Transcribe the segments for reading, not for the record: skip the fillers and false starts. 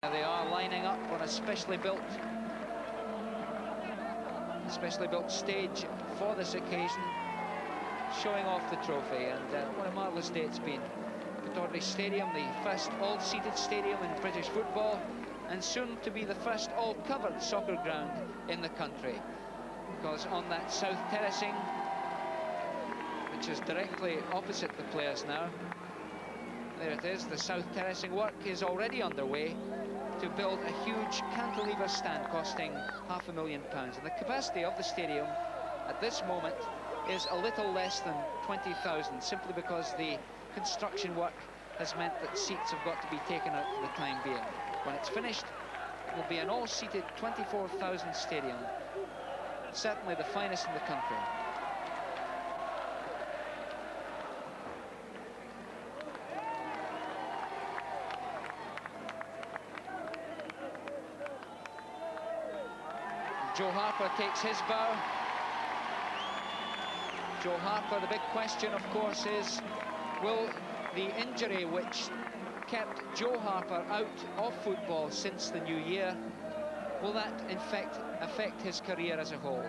They are lining up on a specially built stage for this occasion, showing off the trophy. And what a marvellous day it's been. Aberdeen Stadium, the first all-seated stadium in British football, and soon to be the first all-covered soccer ground in the country. Because on that south terracing, which is directly opposite the players now, there it is, the south terracing work is already underway to build a huge cantilever stand costing £500,000. And the capacity of the stadium at this moment is a little less than 20,000, simply because the construction work has meant that seats have got to be taken out for the time being. When it's finished, it will be an all-seated 24,000 stadium, certainly the finest in the country. Joe Harper takes his bow. Joe Harper, the big question, of course, is will the injury which kept Joe Harper out of football since the new year, will that in fact affect his career as a whole?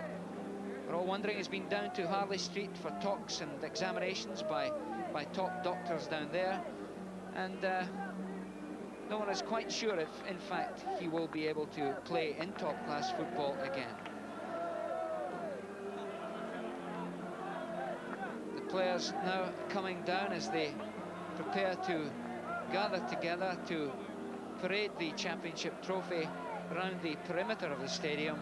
We're all wondering. He's been down to Harley Street for talks and examinations by top doctors down there, and no one is quite sure if, in fact, he will be able to play in top-class football again. The players now coming down as they prepare to gather together to parade the championship trophy around the perimeter of the stadium.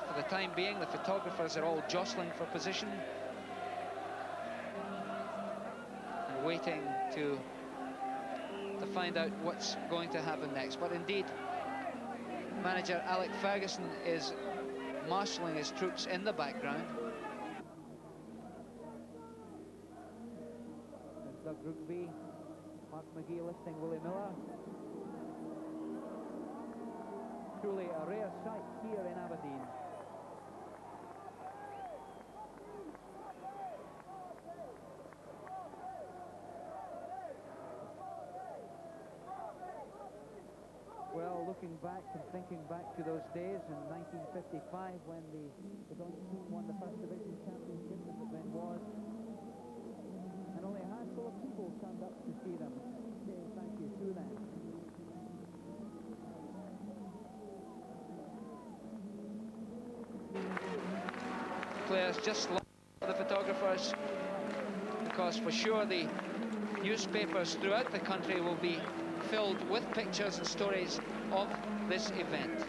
For the time being, the photographers are all jostling for position, waiting to find out what's going to happen next. But indeed, manager Alec Ferguson is marshalling his troops in the background. There's Doug Rugby, Mark McGee lifting Willie Miller. Truly a rare sight here in Aberdeen. Well, looking back and thinking back to those days in 1955 when the Dons team won the First Division Championship, as it then was, and only a handful of people turned up to see them, saying thank you to them. Players just like the photographers, because for sure the newspapers throughout the country will be filled with pictures and stories of this event.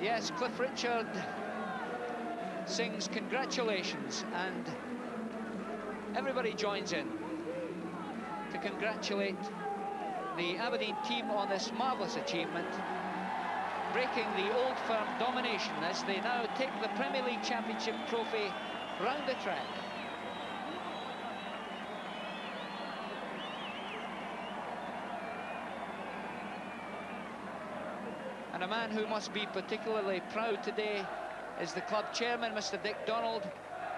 Yes, Cliff Richard sings congratulations, and everybody joins in to congratulate the Aberdeen team on this marvellous achievement, breaking the Old Firm domination as they now take the Premier League Championship trophy round the track. And a man who must be particularly proud today is the club chairman, Mr. Dick Donald,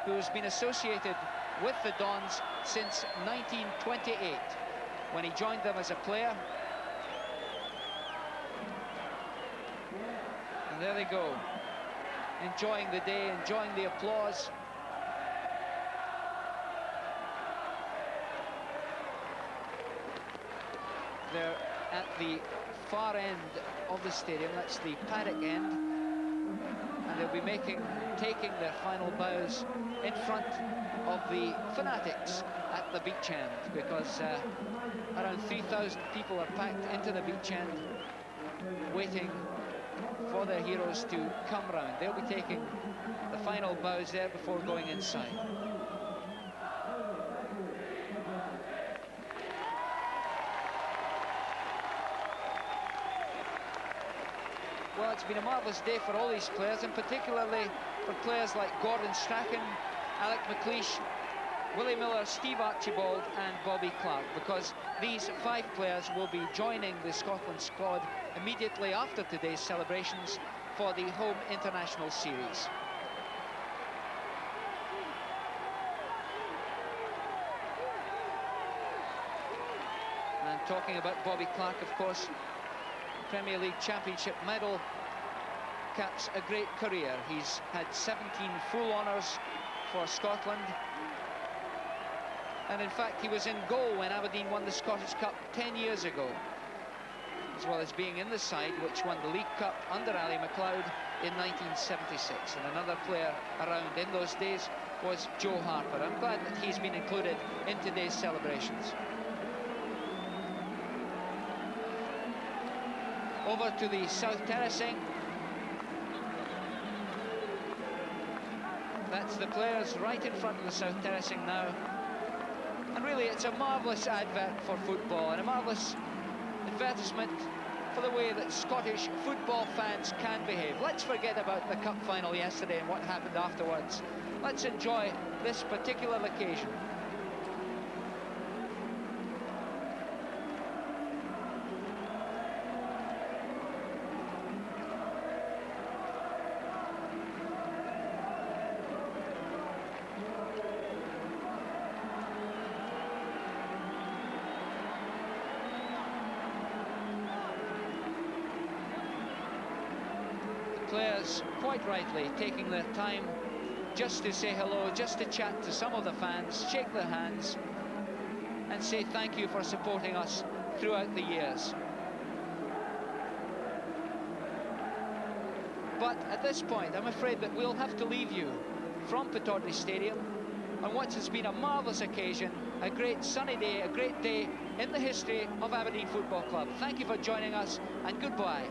who has been associated with the Dons since 1928, when he joined them as a player. And there they go, enjoying the day, enjoying the applause. They're at the far end of the stadium, that's the paddock end, and they'll be taking their final bows in front of the fanatics at the beach end, because around 3,000 people are packed into the beach end waiting for their heroes to come round. They'll be taking the final bows there before going inside. Well, it's been a marvellous day for all these players, and particularly for players like Gordon Strachan Alec McLeish, Willie Miller, Steve Archibald and Bobby Clark, because these 5 players will be joining the Scotland squad immediately after today's celebrations for the home international series. And talking about Bobby Clark, of course, Premier League Championship medal caps a great career. He's had 17 full honours for Scotland. And in fact, he was in goal when Aberdeen won the Scottish Cup 10 years ago, as well as being in the side which won the League Cup under Ali MacLeod in 1976. And another player around in those days was Joe Harper. I'm glad that he's been included in today's celebrations. Over to the South Terracing. That's the players right in front of the South Terracing now. And really, it's a marvellous advert for football and a marvellous advertisement for the way that Scottish football fans can behave. Let's forget about the cup final yesterday and what happened afterwards. Let's enjoy this particular occasion. Players, quite rightly, taking their time just to say hello, just to chat to some of the fans, shake their hands and say thank you for supporting us throughout the years. But at this point, I'm afraid that we'll have to leave you from Pittodrie Stadium on what has been a marvellous occasion, a great sunny day, a great day in the history of Aberdeen Football Club. Thank you for joining us and goodbye.